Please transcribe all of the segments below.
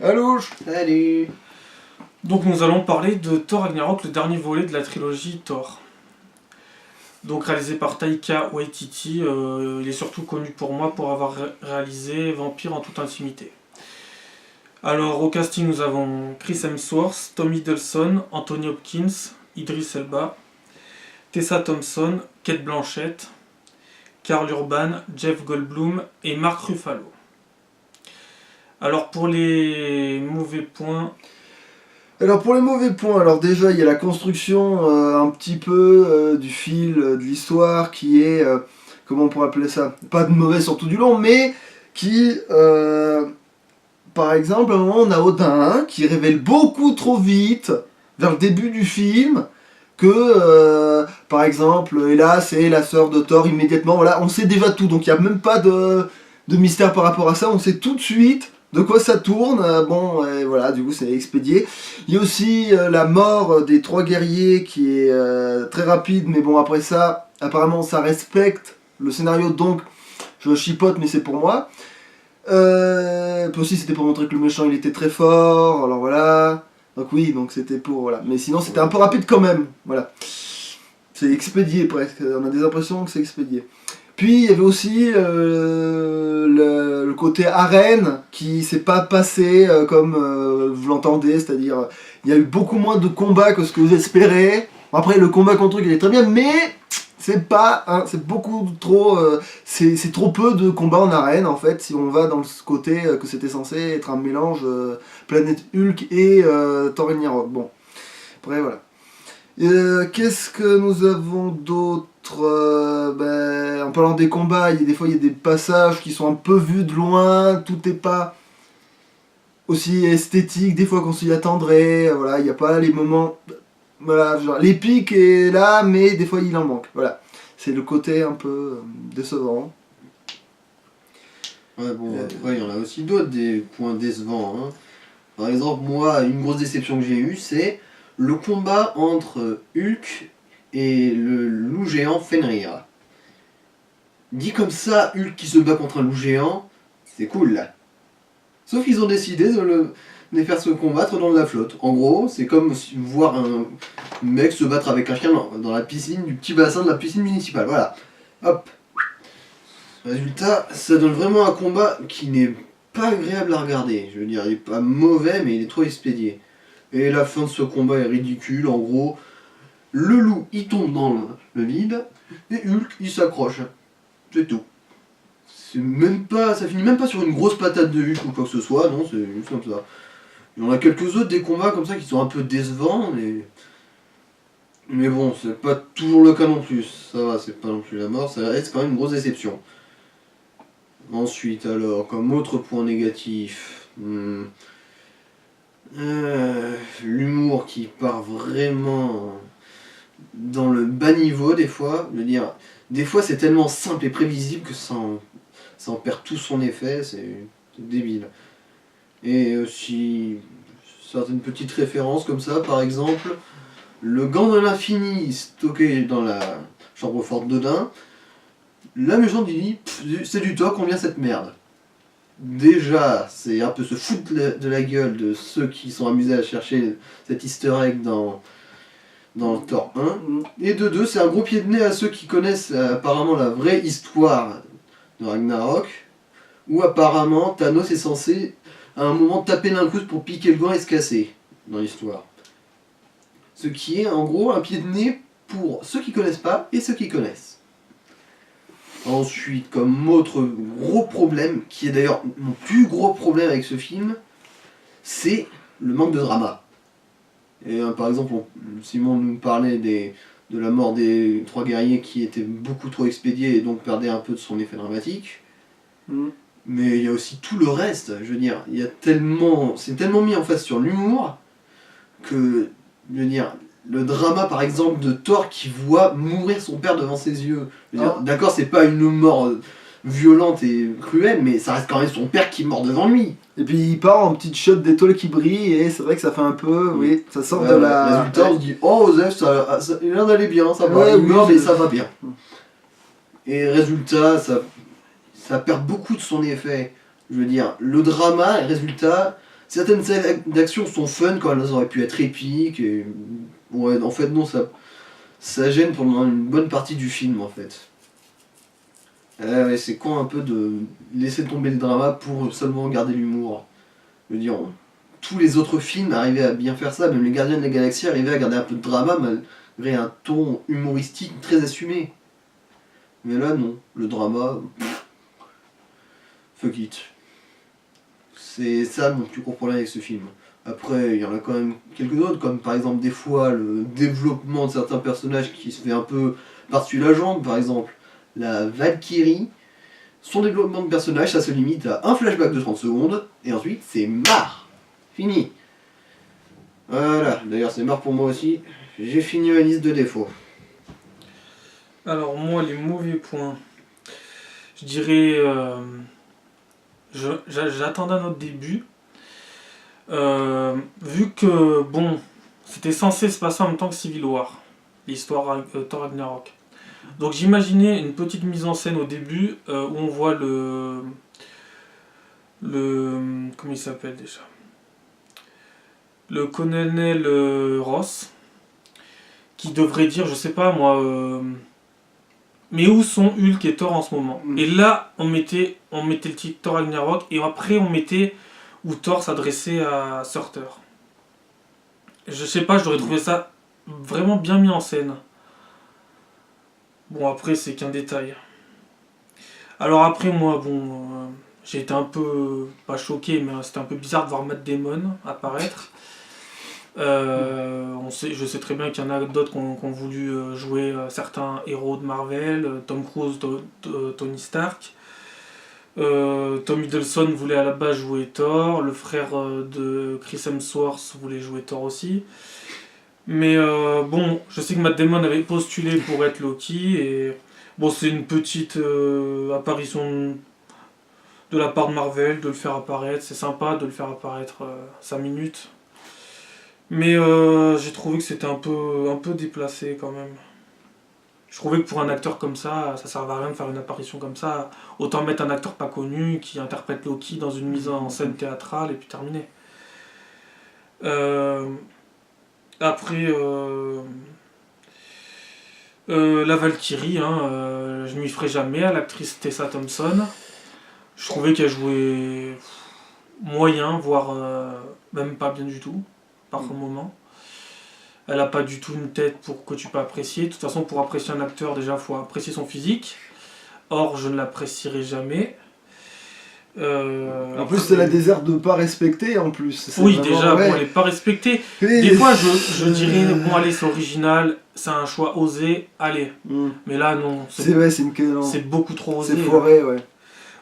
Alouche. Salut. Donc nous allons parler de Thor Ragnarok, le dernier volet de la trilogie Thor. Donc réalisé par Taika Waititi, il est surtout connu pour moi pour avoir réalisé Vampire en toute intimité. Alors au casting nous avons Chris Hemsworth, Tom Hiddleston, Anthony Hopkins, Idris Elba, Tessa Thompson, Cate Blanchett, Karl Urban, Jeff Goldblum et Mark Ruffalo. Alors pour les mauvais points... Alors déjà il y a la construction un petit peu du fil, de l'histoire qui est, comment on pourrait appeler ça, pas de mauvais sur tout du long, mais qui, par exemple à un moment on a Odin qui révèle beaucoup trop vite, vers le début du film, que par exemple, et là c'est la sœur de Thor immédiatement, voilà, on sait déjà tout, donc il n'y a même pas de mystère par rapport à ça, on sait tout de suite de quoi ça tourne, voilà, du coup c'est expédié. Il y a aussi la mort des 3 guerriers qui est très rapide, mais bon après ça, apparemment ça respecte le scénario, donc je chipote mais c'est pour moi. Puis aussi c'était pour montrer que le méchant il était très fort, alors voilà. Donc oui, donc c'était pour, voilà. Mais sinon c'était un peu rapide quand même, voilà. C'est expédié presque, on a des impressions que c'est expédié. Puis il y avait aussi le côté arène qui s'est pas passé comme vous l'entendez, c'est-à-dire il y a eu beaucoup moins de combats que ce que vous espérez. Après le combat contre eux il est très bien, mais c'est pas, hein, c'est beaucoup trop, c'est trop peu de combats en arène en fait si on va dans ce côté que c'était censé être un mélange Planète Hulk et Thor Ragnarok. Bon, après voilà. Qu'est-ce que nous avons d'autre? En parlant des combats, des fois il y a des passages qui sont un peu vus de loin, tout n'est pas aussi esthétique des fois qu'on s'y attendrait, voilà, il n'y a pas les moments, voilà, genre l'épique est là mais des fois il en manque, voilà, c'est le côté un peu décevant. Ouais, bon, après il y en a aussi d'autres, des points décevants, hein. Par exemple, moi, une grosse déception que j'ai eue, c'est le combat entre Hulk et le loup géant Fenrir. Dit comme ça, Hulk qui se bat contre un loup géant, c'est cool là. Sauf qu'ils ont décidé de les faire se combattre dans de la flotte. En gros, c'est comme voir un mec se battre avec un chien dans la piscine du petit bassin de la piscine municipale. Voilà. Hop. Résultat, ça donne vraiment un combat qui n'est pas agréable à regarder. Je veux dire, il est pas mauvais, mais il est trop expédié. Et la fin de ce combat est ridicule. En gros, le loup il tombe dans le vide et Hulk il s'accroche. C'est tout. C'est même pas, ça finit même pas sur une grosse patate de Hulk ou quoi que ce soit, non, c'est juste comme ça. Il y en a quelques autres des combats comme ça qui sont un peu décevants, mais bon, c'est pas toujours le cas non plus. Ça va, c'est pas non plus la mort, ça reste quand même une grosse déception. Ensuite, alors, comme autre point négatif, l'humour qui part vraiment dans le bas niveau des fois. Je veux dire, des fois c'est tellement simple et prévisible que ça en perd tout son effet, c'est débile. Et aussi certaines petites références comme ça, par exemple, le gant de l'infini stocké dans la chambre forte d'Odin, la méchante dit c'est du toi combien cette merde. Déjà, c'est un peu se foutre de la gueule de ceux qui sont amusés à chercher cet easter egg dans le Thor 1. Et de 2, c'est un gros pied de nez à ceux qui connaissent apparemment la vraie histoire de Ragnarok, où apparemment Thanos est censé à un moment taper l'incruste pour piquer le gant et se casser dans l'histoire. Ce qui est en gros un pied de nez pour ceux qui connaissent pas et ceux qui connaissent. Ensuite, comme autre gros problème, qui est d'ailleurs mon plus gros problème avec ce film, c'est le manque de drama. Et par exemple, Simon nous parlait de la mort des 3 guerriers qui était beaucoup trop expédiée et donc perdait un peu de son effet dramatique. Mais il y a aussi tout le reste, je veux dire, c'est tellement mis en face sur l'humour que, je veux dire, le drama par exemple de Thor qui voit mourir son père devant ses yeux. Je veux dire, d'accord, c'est pas une mort violente et cruelle, mais ça reste quand même son père qui mort devant lui. Et puis il part en petite shot d'étoiles qui brille et c'est vrai que ça fait un peu, oui, ça sort de la... Résultat, on se dit, oh Osef, ça il a l'air d'aller bien, ça va, il meurt mais ça va bien. Et résultat, ça perd beaucoup de son effet. Je veux dire, le drama, résultat, certaines scènes d'action sont fun quand elles auraient pu être épiques. Et... Ouais, en fait, non, ça gêne pendant une bonne partie du film, en fait. Ouais, c'est con un peu de laisser tomber le drama pour seulement garder l'humour. Je veux dire, tous les autres films arrivaient à bien faire ça, même les Gardiens de la Galaxie arrivaient à garder un peu de drama malgré un ton humoristique très assumé. Mais là, non, le drama, fuck it. C'est ça mon plus gros problème avec ce film. Après, il y en a quand même quelques autres, comme par exemple des fois le développement de certains personnages qui se fait un peu par-dessus la jambe, par exemple la Valkyrie. Son développement de personnage, ça se limite à un flashback de 30 secondes, et ensuite c'est marre. Fini. Voilà, d'ailleurs c'est marre pour moi aussi. J'ai fini ma liste de défauts. Alors moi, les mauvais points, je dirais, j'attendais un autre début, vu que, bon, c'était censé se passer en même temps que Civil War, l'histoire Thor Ragnarok. Donc j'imaginais une petite mise en scène au début, où on voit comment il s'appelle déjà, le colonel Ross, qui devrait dire, je sais pas moi, mais où sont Hulk et Thor en ce moment? Et là, on mettait le titre Thor Ragnarok, et après on mettait où Thor s'adressait à Surtur. Je sais pas, j'aurais trouvé ça vraiment bien mis en scène. Bon, après, c'est qu'un détail. Alors après, moi, bon, j'ai été un peu, pas choqué, mais c'était un peu bizarre de voir Matt Damon apparaître. Je sais très bien qu'il y en a d'autres qui ont voulu jouer certains héros de Marvel, Tom Cruise, Tony Stark. Tom Hiddleston voulait à la base jouer Thor, le frère de Chris Hemsworth voulait jouer Thor aussi. Mais bon, je sais que Matt Damon avait postulé pour être Loki, et bon, c'est une petite apparition de la part de Marvel de le faire apparaître, c'est sympa de le faire apparaître 5 minutes. Mais j'ai trouvé que c'était un peu déplacé quand même. Je trouvais que pour un acteur comme ça servait à rien de faire une apparition comme ça. Autant mettre un acteur pas connu qui interprète Loki dans une mise en scène théâtrale et puis terminé. Après, la Valkyrie, je m'y ferai jamais, à l'actrice Tessa Thompson. Je trouvais qu'elle jouait moyen, voire même pas bien du tout, par moment. Elle a pas du tout une tête pour que tu peux apprécier. De toute façon, pour apprécier un acteur, déjà, il faut apprécier son physique. Or, je ne l'apprécierai jamais. En plus, c'est la déserte de pas respecter en plus. Oui, déjà, bon, elle n'est pas respectée. Des fois, je dirais, bon, allez, c'est original, c'est un choix osé, allez. Mais là, non. C'est beaucoup trop osé. C'est foiré, ouais.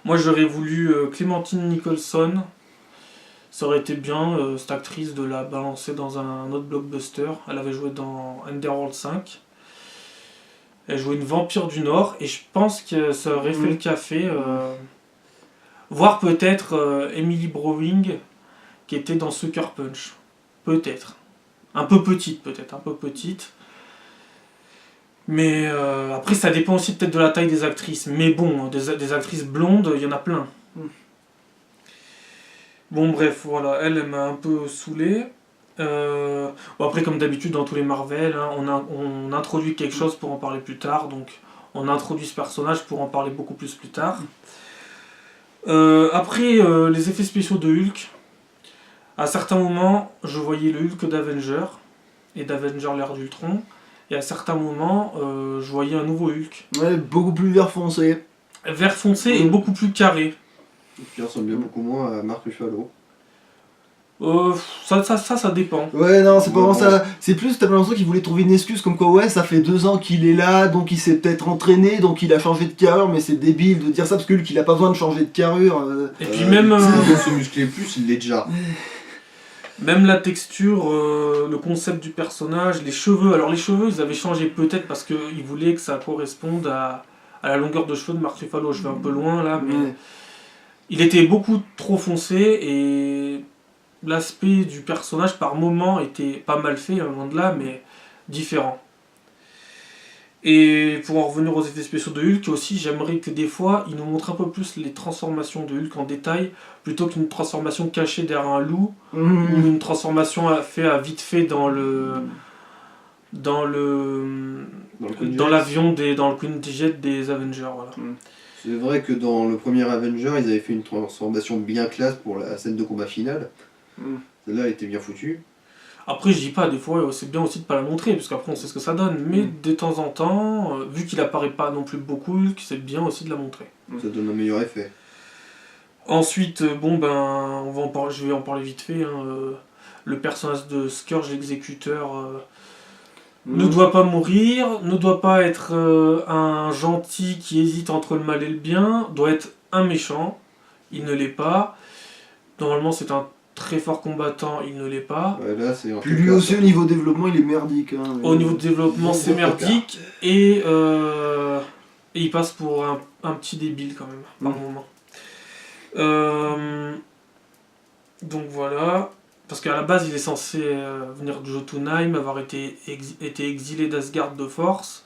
Moi, j'aurais voulu Clémentine Nicholson. Ça aurait été bien, cette actrice, de la balancer dans un autre blockbuster. Elle avait joué dans Underworld 5. Elle jouait une vampire du Nord, et je pense que ça aurait fait le café. Voire peut-être Emily Browning, qui était dans Sucker Punch. Peut-être. Un peu petite, Mais après, ça dépend aussi peut-être de la taille des actrices. Mais bon, des actrices blondes, il y en a plein. Bon, bref, voilà, elle m'a un peu saoulé. Bon, après, comme d'habitude, dans tous les Marvel, on introduit quelque chose pour en parler plus tard. Donc, on introduit ce personnage pour en parler beaucoup plus tard. Après, les effets spéciaux de Hulk, à certains moments, je voyais le Hulk d'Avenger et d'Avenger l'ère d'Ultron, et à certains moments, je voyais un nouveau Hulk. Ouais, beaucoup plus vert foncé. Vert foncé et beaucoup plus carré. Qui ressemble beaucoup moins à Mark Ruffalo. Ça dépend. Ouais, non, c'est pas vraiment ça. C'est plus, t'as l'impression qu'il voulait trouver une excuse comme quoi, ouais, ça fait 2 ans qu'il est là, donc il s'est peut-être entraîné, donc il a changé de carrure, mais c'est débile de dire ça parce que Hulk, il a pas besoin de changer de carrure. Et puis même. S'il se muscler plus, il l'est déjà. Même la texture, le concept du personnage, les cheveux. Alors les cheveux, ils avaient changé peut-être parce qu'ils voulaient que ça corresponde à la longueur de cheveux de Mark Ruffalo. Je vais un peu loin là, mais il était beaucoup trop foncé, et l'aspect du personnage par moment était pas mal fait, loin de là, mais différent. Et pour en revenir aux effets spéciaux de Hulk aussi, j'aimerais que des fois, ils nous montrent un peu plus les transformations de Hulk en détail, plutôt qu'une transformation cachée derrière un loup, ou une transformation faite à vite fait dans Dans l'avion dans le Queen Jet des Avengers. Voilà. C'est vrai que dans le premier Avenger, ils avaient fait une transformation bien classe pour la scène de combat finale. Celle-là, elle était bien foutue. Après, je dis pas, des fois, c'est bien aussi de pas la montrer, parce qu'après, on sait ce que ça donne. Mais de temps en temps, vu qu'il apparaît pas non plus beaucoup, c'est bien aussi de la montrer. Ça donne un meilleur effet. Ensuite, bon, ben, je vais en parler vite fait. Le personnage de Scourge, l'exécuteur, ne doit pas mourir, ne doit pas être un gentil qui hésite entre le mal et le bien, doit être un méchant. Il ne l'est pas. Normalement, c'est un très fort combattant, il ne l'est pas. Ouais, là, c'est Puis lui aussi, au niveau développement, il est merdique. Hein, Au niveau de développement, c'est merdique. Et il passe pour un petit débile quand même, par moment. Donc voilà. Parce qu'à la base, il est censé venir de Jotunheim, avoir été exilé d'Asgard de force.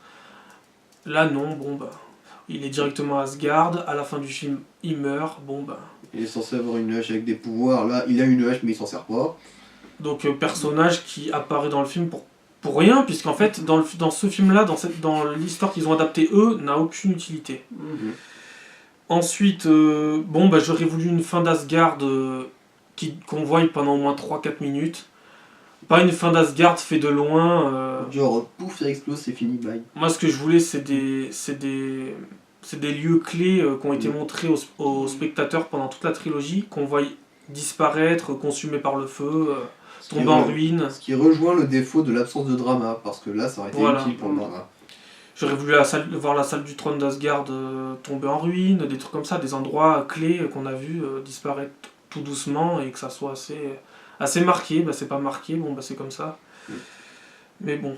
Là, non, bon, bah. Il est directement à Asgard. À la fin du film, il meurt. Bon, bah. Il est censé avoir une hache avec des pouvoirs. Là, il a une hache, mais il s'en sert pas. Donc, personnage qui apparaît dans le film pour rien, puisqu'en fait, dans ce film-là, dans l'histoire qu'ils ont adaptée eux, n'a aucune utilité. Ensuite, bon, bah, j'aurais voulu une fin d'Asgard qu'on voie pendant au moins 3-4 minutes. Pas une fin d'Asgard fait de loin. Genre, pouf, ça explose, c'est fini, bye. Moi, ce que je voulais, c'est des lieux clés qui ont été montrés aux spectateurs pendant toute la trilogie, qu'on voit disparaître, consumés par le feu, tomber en ruine. Ce qui rejoint le défaut de l'absence de drama, parce que là, ça aurait été utile pour le drama. J'aurais voulu voir la salle du trône d'Asgard tomber en ruine, des trucs comme ça, des endroits clés qu'on a vus disparaître tout doucement et que ça soit assez marqué. Bah, c'est pas marqué, bon, bah, c'est comme ça. Mais bon.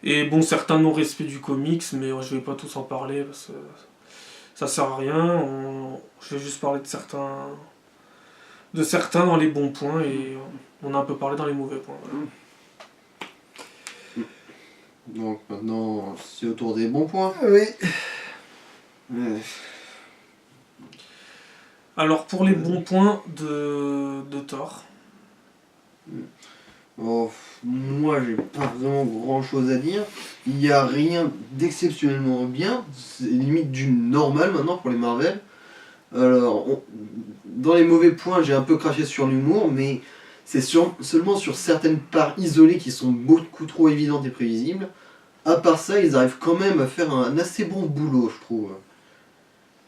Et bon, certains non-respect du comics, mais je vais pas tous en parler parce que ça sert à rien. Je vais juste parler de certains dans les bons points et on a un peu parlé dans les mauvais points. Voilà. Donc maintenant, c'est au tour des bons points. Oui. Alors pour les bons points de Thor. Oh, moi, j'ai pas vraiment grand chose à dire. Il n'y a rien d'exceptionnellement bien. C'est limite du normal maintenant pour les Marvel. Alors, dans les mauvais points, j'ai un peu craché sur l'humour, mais c'est seulement sur certaines parts isolées qui sont beaucoup trop évidentes et prévisibles. À part ça, ils arrivent quand même à faire un assez bon boulot, je trouve.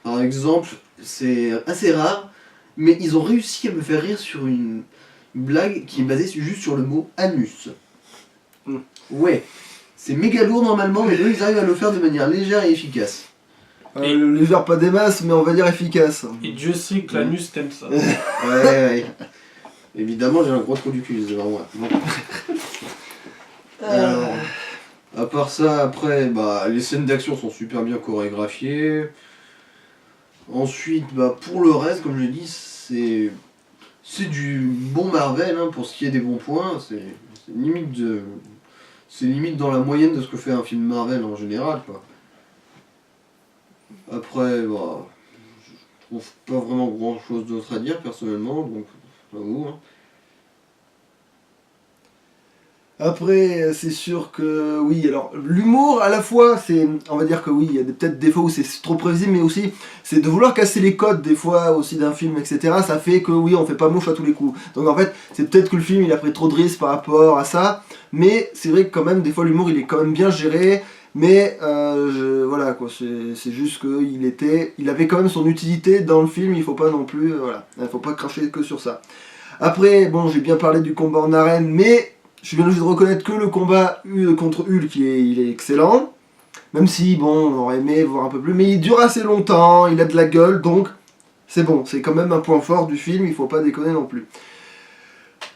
Par exemple, c'est assez rare, mais ils ont réussi à me faire rire sur une blague qui est basée juste sur le mot anus. Ouais, c'est méga lourd normalement, mais eux ils arrivent à le faire de manière légère et efficace. Légère, pas des masses, mais on va dire efficace. Et Dieu sait que l'anus t'aime ça. Ouais. Évidemment, j'ai un gros trou du cul devant moi. Bon. Alors, à part ça, après, bah, les scènes d'action sont super bien chorégraphiées. Ensuite, bah, pour le reste, comme je dis, c'est du bon Marvel, hein, pour ce qui est des bons points. C'est limite dans la moyenne de ce que fait un film Marvel en général, quoi. Après, bah, je trouve pas vraiment grand chose d'autre à dire personnellement, donc j'avoue. Hein. Après, c'est sûr que oui, alors l'humour à la fois, on va dire que oui, il y a peut-être des fois où c'est trop prévisible, mais aussi c'est de vouloir casser les codes des fois aussi d'un film, etc. Ça fait que oui, on fait pas mouche à tous les coups. Donc en fait, c'est peut-être que le film il a pris trop de risques par rapport à ça, mais c'est vrai que quand même des fois l'humour il est quand même bien géré. Mais voilà quoi, c'est juste qu'il avait quand même son utilité dans le film, il faut pas non plus, voilà, il faut pas cracher que sur ça. Après, bon, j'ai bien parlé du combat en arène, mais je suis bien obligé de reconnaître que le combat contre Hulk, il est excellent. Même si, bon, on aurait aimé voir un peu plus, mais il dure assez longtemps, il a de la gueule, donc c'est bon, c'est quand même un point fort du film, il faut pas déconner non plus.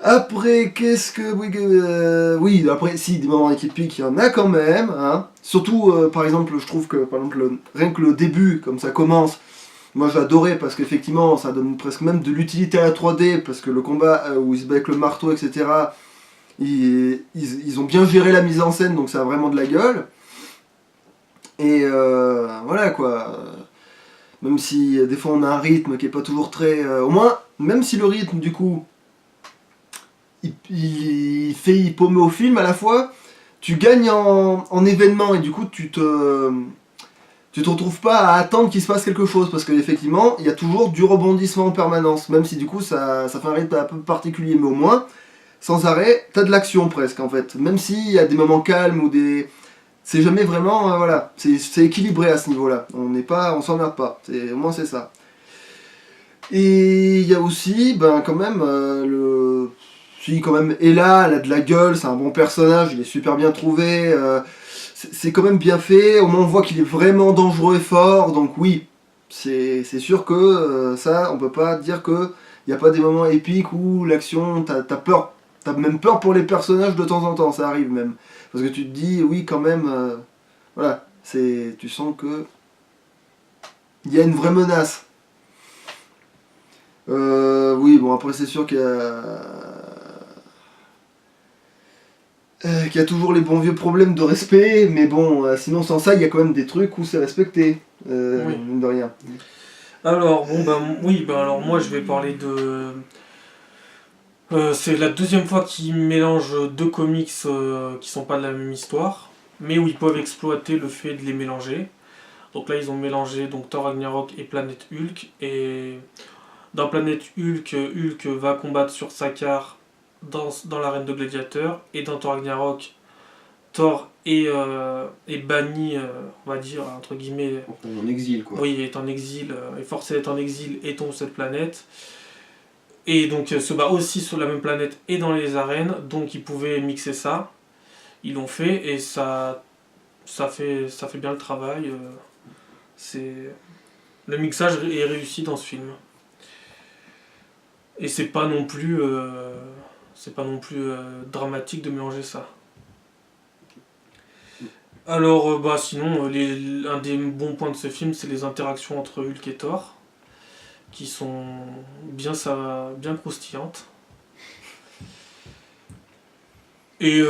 Après, qu'est-ce que... Oui, après, si, des moments épiques, il y en a quand même. Hein. Surtout, par exemple, je trouve que rien que le début, comme ça commence, moi j'adorais parce qu'effectivement, ça donne presque même de l'utilité à la 3D, parce que le combat où ils se battent avec le marteau, etc., ils ont bien géré la mise en scène, donc ça a vraiment de la gueule. Et voilà quoi. Même si des fois on a un rythme qui est pas toujours très. Au moins, même si le rythme du coup il fait paumer au film à la fois, tu gagnes en événements et du coup tu te retrouves pas à attendre qu'il se passe quelque chose parce qu'effectivement il y a toujours du rebondissement en permanence, même si du coup ça fait un rythme un peu particulier, mais au moins sans arrêt t'as de l'action presque en fait, même s'il y a des moments calmes ou des. C'est jamais vraiment. Voilà, c'est équilibré à ce niveau là, on s'emmerde pas, au moins c'est ça. Et il y a aussi ben quand même le. Si quand même Ella, elle a de la gueule, c'est un bon personnage, il est super bien trouvé. C'est quand même bien fait, au moins on voit qu'il est vraiment dangereux et fort, donc oui, c'est sûr que ça, on peut pas dire que il n'y a pas des moments épiques où l'action, t'as peur, t'as même peur pour les personnages de temps en temps, ça arrive même. Parce que tu te dis, oui quand même, voilà, tu sens que il y a une vraie menace. Oui, bon après c'est sûr qu'il y a toujours les bons vieux problèmes de respect, mais bon, sinon sans ça, il y a quand même des trucs où c'est respecté, Oui. mine de rien. Alors, bon, alors moi je vais parler de. C'est la deuxième fois qu'ils mélangent deux comics qui sont pas de la même histoire, mais où ils peuvent exploiter le fait de les mélanger. Donc là, ils ont mélangé donc, Thor Ragnarok et Planète Hulk. Et dans Planète Hulk, Hulk va combattre sur Sakaar dans l'arène de Gladiateur. Et dans Thor Ragnarok, Thor est banni, on va dire, entre guillemets. En exil, quoi. Oui, il est en exil, est forcé d'être en exil et tombe sur cette planète. Et donc se bat aussi sur la même planète et dans les arènes. Donc ils pouvaient mixer ça. Ils l'ont fait et ça fait bien le travail. Le mixage est réussi dans ce film. Et c'est pas non plus dramatique de mélanger ça. Alors sinon un des bons points de ce film c'est les interactions entre Hulk et Thor qui sont bien croustillantes. Et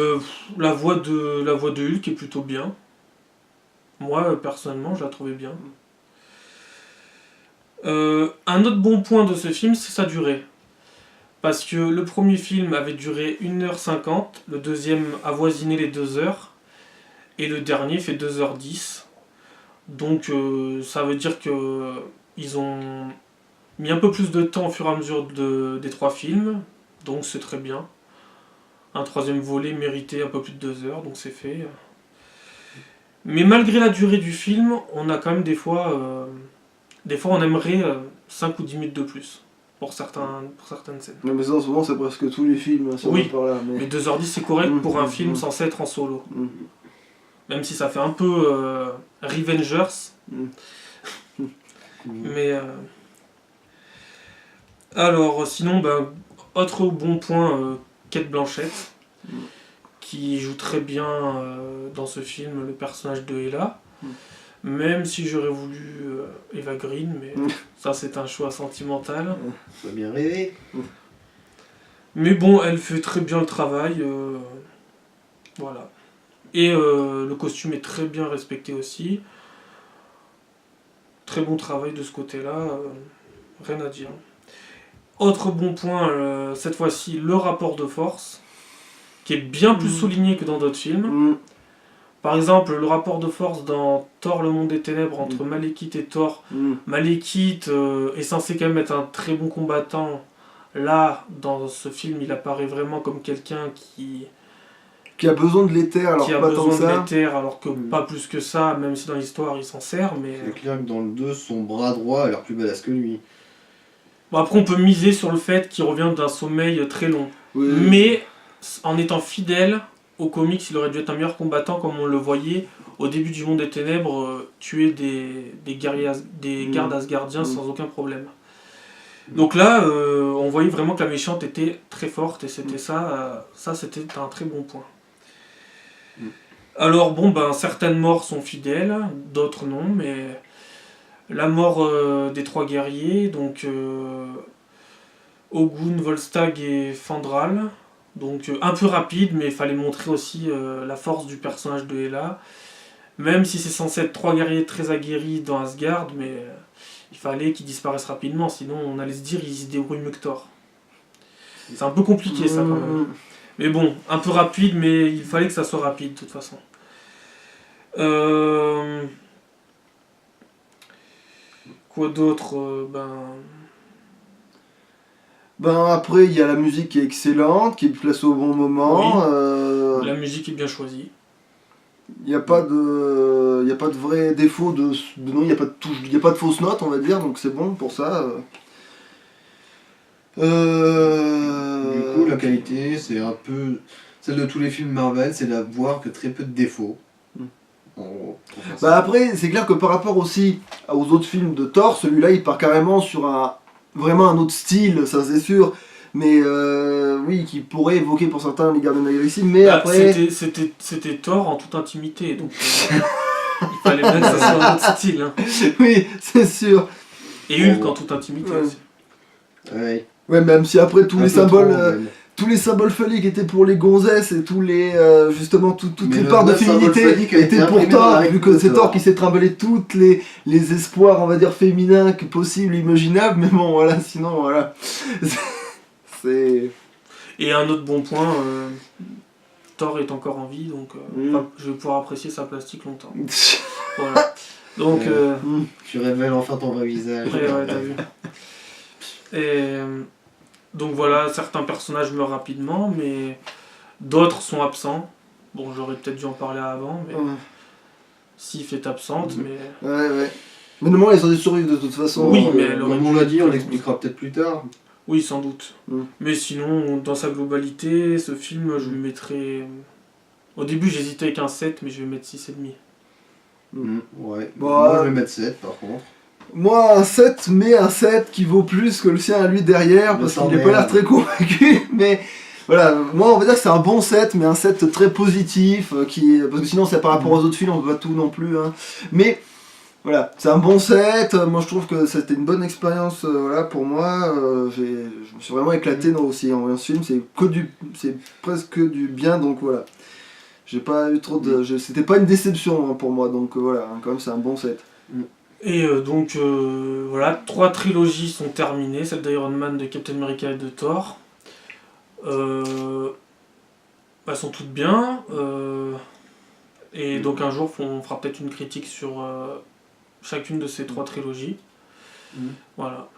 la voix de Hulk est plutôt bien. Moi personnellement je la trouvais bien. Un autre bon point de ce film c'est sa durée. Parce que le premier film avait duré 1h50, le deuxième avoisinait les 2h, et le dernier fait 2h10. Donc ça veut dire que ils ont mis un peu plus de temps au fur et à mesure des trois films, donc c'est très bien. Un troisième volet méritait un peu plus de 2h, donc c'est fait. Mais malgré la durée du film, on a quand même des fois on aimerait 5 ou 10 minutes de plus. Pour certaines scènes. Mais ça, en ce moment, c'est presque tous les films, si on Oui, va par là. mais 2h10 c'est correct pour un film censé être en solo. Même si ça fait un peu Revengers. Mais alors sinon, autre bon point, Cate Blanchett, qui joue très bien dans ce film le personnage de Ella. Même si j'aurais voulu Eva Green, mais ça c'est un choix sentimental. Ça va bien rêver. Mais bon, elle fait très bien le travail. Voilà. Et le costume est très bien respecté aussi. Très bon travail de ce côté-là. Rien à dire. Autre bon point, cette fois-ci, le rapport de force, qui est bien plus souligné que dans d'autres films. Par exemple, le rapport de force dans Thor le monde des ténèbres entre Malekith et Thor. Malekith est censé quand même être un très bon combattant. Là, dans ce film, il apparaît vraiment comme quelqu'un qui a besoin de l'éther, alors qui a pas besoin tant que de ça. l'éther, alors que pas plus que ça, même si dans l'histoire il s'en sert. Mais c'est clair que dans le 2, son bras droit a l'air plus badass que lui. Bon, après, on peut miser sur le fait qu'il revient d'un sommeil très long. Oui. Mais en étant fidèle au comics, il aurait dû être un meilleur combattant, comme on le voyait au début du Monde des Ténèbres, tuer des gardes asgardiens sans aucun problème. Donc là, on voyait vraiment que la méchante était très forte, et c'était ça c'était un très bon point. Alors bon, certaines morts sont fidèles, d'autres non, mais la mort des trois guerriers, donc Ogun, Volstagg et Fandral, donc un peu rapide, mais il fallait montrer aussi la force du personnage de Hela. Même si c'est censé être 3 guerriers très aguerris dans Asgard, mais il fallait qu'ils disparaissent rapidement, sinon on allait se dire ils se débrouillent mieux que Thor. C'est un peu compliqué ça quand même. Mais bon, un peu rapide, mais il fallait que ça soit rapide de toute façon. Quoi d'autre Ben après, il y a la musique qui est excellente, qui est placée au bon moment. La musique est bien choisie. Il n'y a pas de vrai défaut non, il n'y a pas de touche, il y a pas de fausse note, on va dire, donc c'est bon pour ça. Du coup, la qualité, c'est un peu celle de tous les films Marvel, c'est d'avoir que très peu de défauts. Bah après, c'est clair que par rapport aussi aux autres films de Thor, celui-là il part carrément sur vraiment un autre style, ça c'est sûr. Mais oui, qui pourrait évoquer pour certains les Gardiens de la Galaxie, mais après... C'était Thor en toute intimité, donc il fallait bien que ça soit un autre style. Hein. Oui, c'est sûr. Et Hulk en toute intimité aussi. Ouais, même si après tous les symboles phalliques étaient pour les gonzesses et tous les justement toutes les parts de féminité étaient pour Thor, vu que c'est Thor qui s'est trimballé toutes les espoirs, on va dire, féminins que possibles, imaginables, mais bon voilà, sinon voilà. C'est... Et un autre bon point, Thor est encore en vie, donc je vais pouvoir apprécier sa plastique longtemps. Voilà. Donc tu révèles enfin ton vrai visage. Ouais, t'as vu. Et donc voilà, certains personnages meurent rapidement, mais d'autres sont absents. Bon, j'aurais peut-être dû en parler avant, mais Sif est absente, mais... Ouais. Mais normalement, ils ont des survivre de toute façon. Oui, mais comme on l'a dit, on l'expliquera peut-être plus tard. Oui, sans doute. Mais sinon, dans sa globalité, ce film, je lui mettrais... Au début, j'hésitais avec un 7, mais je vais mettre 6,5. Ouais. Bon, moi, je vais mettre 7 par contre. Moi, un 7, mais un 7 qui vaut plus que le sien à lui derrière, parce qu'il n'a pas l'air très convaincu, mais voilà, moi on va dire que c'est un bon 7, mais un 7 très positif, parce que sinon c'est par rapport aux autres films, on peut pas tout non plus, hein. Mais voilà, c'est un bon 7, moi je trouve que c'était une bonne expérience voilà, pour moi, je me suis vraiment éclaté aussi en voyant ce film, c'est presque du bien, donc voilà. J'ai pas eu trop de... C'était pas une déception pour moi, donc voilà, quand même c'est un bon 7. Et donc voilà, 3 trilogies sont terminées, celle d'Iron Man, de Captain America et de Thor. Elles sont toutes bien. Et donc un jour, on fera peut-être une critique sur chacune de ces 3 trilogies. Voilà.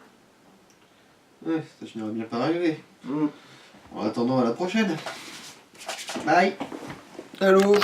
Ouais, ça finira bien par arriver. En attendant, à la prochaine. Bye. Allô.